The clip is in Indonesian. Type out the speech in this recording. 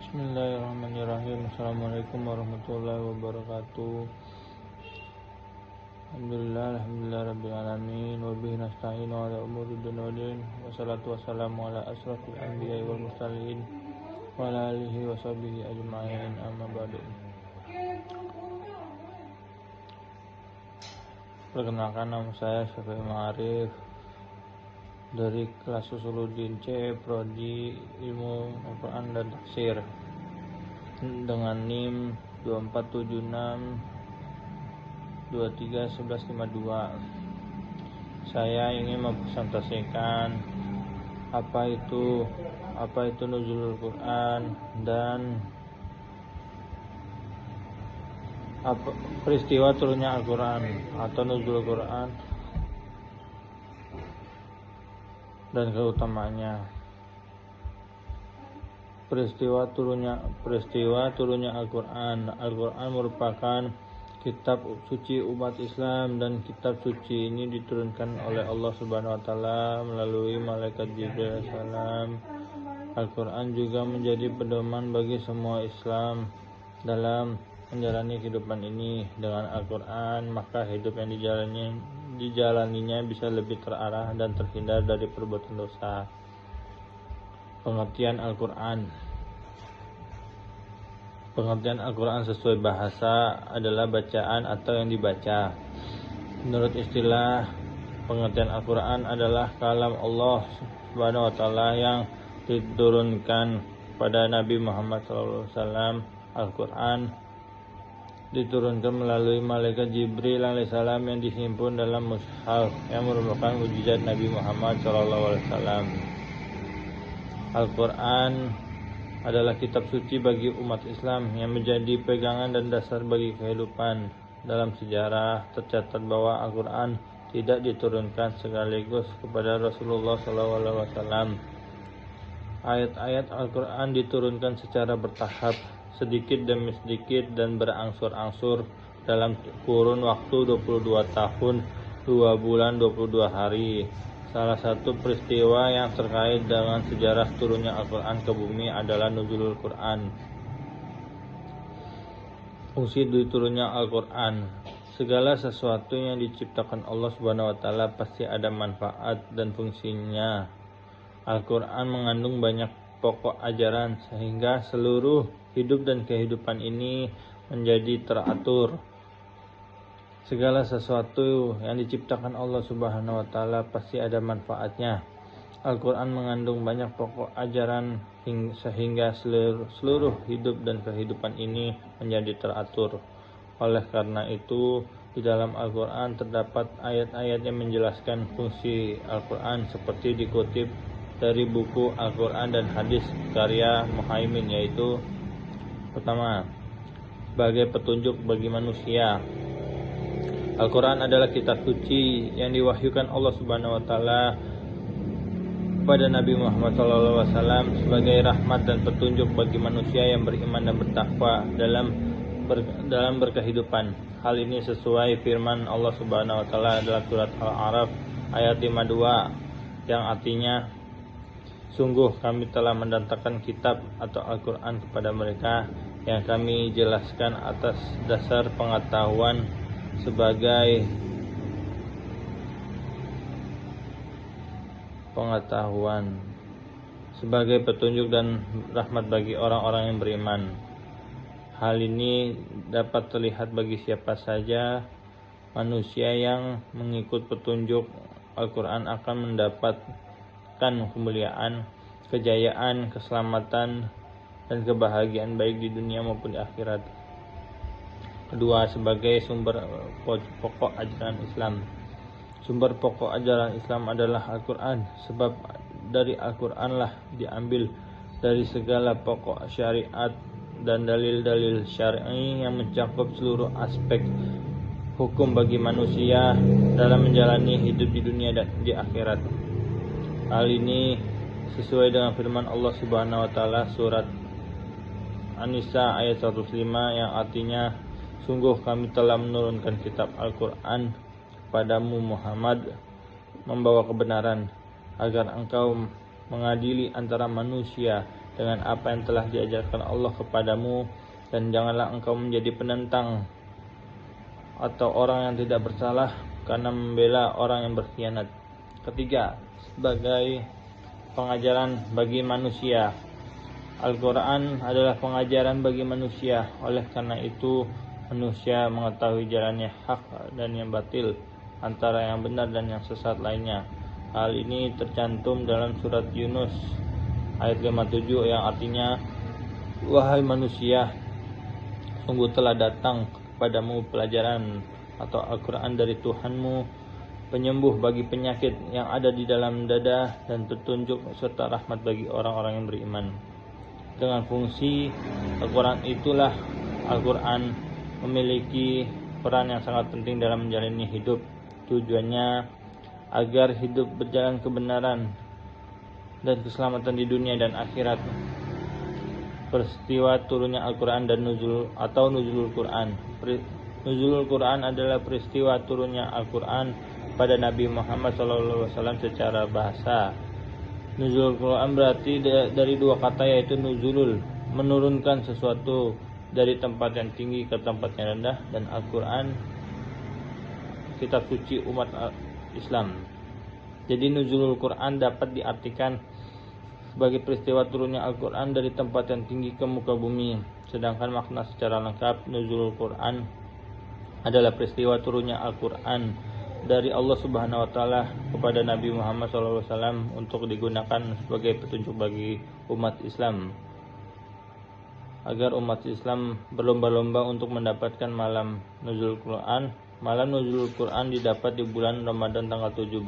Bismillahirrahmanirrahim. Assalamualaikum warahmatullahi wabarakatuh. Alhamdulillah rabbil alamin wa bihi nasta'in ala umuri dunya waddin. Wassalatu wassalamu ala asrofil anbiya'i wal mursalin wa ala alihi wa sahbihi ajma'in, amma ba'du. Perkenalkan, nama saya Syafi'i Ma'arif dari kelas Usuluddin C, Prodi Ilmu Al-Quran dan Tafsir, dengan NIM 2476231152. Saya ingin mempresentasikan apa itu nuzulul Quran dan peristiwa turunnya Al-Quran atau nuzulul Quran dan keutamaannya. Peristiwa turunnya Al-Quran. Al-Quran merupakan kitab suci umat Islam, dan kitab suci ini diturunkan oleh Allah Subhanahu wa taala melalui malaikat Jibril alaihissalam. Al-Quran juga menjadi pedoman bagi semua Islam dalam menjalani kehidupan ini. Dengan Al-Quran, maka hidup yang dijalaninya bisa lebih terarah dan terhindar dari perbuatan dosa. Pengertian Al-Quran sesuai bahasa adalah bacaan atau yang dibaca. Menurut istilah, pengertian Al-Quran adalah kalam Allah Subhanahu wa taala yang diturunkan pada Nabi Muhammad SAW. Al-Quran diturunkan melalui malaikat Jibril alaihissalam yang dihimpun dalam mushaf yang merupakan mukjizat Nabi Muhammad SAW. Al-Quran adalah kitab suci bagi umat Islam yang menjadi pegangan dan dasar bagi kehidupan. Dalam sejarah tercatat bahwa Al-Quran tidak diturunkan sekaligus kepada Rasulullah SAW. Ayat-ayat Al-Quran diturunkan secara bertahap, sedikit demi sedikit dan berangsur-angsur dalam kurun waktu 22 tahun, 2 bulan, 22 hari. Salah satu peristiwa yang terkait dengan sejarah turunnya Al-Quran ke bumi adalah nuzulul Quran. Fungsi diturunnya Al-Quran. Segala sesuatu yang diciptakan Allah Subhanahu wa taala pasti ada manfaat dan fungsinya. Al-Quran mengandung banyak pokok ajaran sehingga seluruh hidup dan kehidupan ini menjadi teratur. Segala sesuatu yang diciptakan Allah Subhanahu wa taala pasti ada manfaatnya. Al-Quran mengandung banyak pokok ajaran sehingga seluruh hidup dan kehidupan ini menjadi teratur. Oleh karena itu, di dalam Al-Quran terdapat ayat-ayat yang menjelaskan fungsi Al-Quran seperti dikutip dari buku Al-Quran dan Hadis karya Muhaimin, yaitu: pertama, sebagai petunjuk bagi manusia. Al-Quran adalah kitab suci yang diwahyukan Allah Subhanahu wa taala pada Nabi Muhammad SAW sebagai rahmat dan petunjuk bagi manusia yang beriman dan bertakwa dalam berkehidupan. Hal ini sesuai firman Allah Subhanahu wa taala dalam surat Al-A'raf ayat 52 yang artinya, sungguh kami telah mendatangkan kitab atau Al-Quran kepada mereka yang kami jelaskan atas dasar pengetahuan sebagai petunjuk dan rahmat bagi orang-orang yang beriman. Hal ini dapat terlihat bagi siapa saja manusia yang mengikut petunjuk Al-Quran akan mendapatkan kemuliaan, kejayaan, keselamatan, dan kebahagiaan baik di dunia maupun di akhirat. Kedua, sebagai sumber pokok ajaran Islam. Sumber pokok ajaran Islam adalah Al-Quran, sebab dari Al-Quran lah diambil dari segala pokok syariat dan dalil-dalil syar'i yang mencakup seluruh aspek hukum bagi manusia dalam menjalani hidup di dunia dan di akhirat. Hal ini sesuai dengan firman Allah Subhanahu wa taala surat An-Nisa ayat 105 yang artinya, sungguh kami telah menurunkan kitab Al-Quran kepadamu Muhammad membawa kebenaran agar engkau mengadili antara manusia dengan apa yang telah diajarkan Allah kepadamu, dan janganlah engkau menjadi penentang atau orang yang tidak bersalah karena membela orang yang berkhianat. Ketiga, sebagai pengajaran bagi manusia. Al-Quran adalah pengajaran bagi manusia. Oleh karena itu, manusia mengetahui jalannya hak dan yang batil, antara yang benar dan yang sesat lainnya. Hal ini tercantum dalam surat Yunus ayat 57 yang artinya, wahai manusia, sungguh telah datang kepadamu pelajaran atau Al-Quran dari Tuhanmu, penyembuh bagi penyakit yang ada di dalam dada dan petunjuk serta rahmat bagi orang-orang yang beriman. Dengan fungsi Al-Quran itulah Al-Quran memiliki peran yang sangat penting dalam menjalani hidup. Tujuannya agar hidup berjalan kebenaran dan keselamatan di dunia dan akhirat. Peristiwa turunnya Al-Quran dan nuzulul Quran. Nuzulul Quran adalah peristiwa turunnya Al-Quran pada Nabi Muhammad SAW secara bahasa. Nuzulul Quran berarti dari dua kata, yaitu nuzulul, menurunkan sesuatu dari tempat yang tinggi ke tempat yang rendah, dan Al-Quran, kitab suci umat Islam. Jadi nuzulul Quran dapat diartikan sebagai peristiwa turunnya Al-Quran dari tempat yang tinggi ke muka bumi. Sedangkan makna secara lengkap, nuzulul Quran adalah peristiwa turunnya Al-Quran dari Allah Subhanahu wa Ta'ala kepada Nabi Muhammad SAW untuk digunakan sebagai petunjuk bagi umat Islam, agar umat Islam berlomba-lomba untuk mendapatkan malam nuzul Quran. Malam nuzul Quran didapat di bulan Ramadan tanggal 17.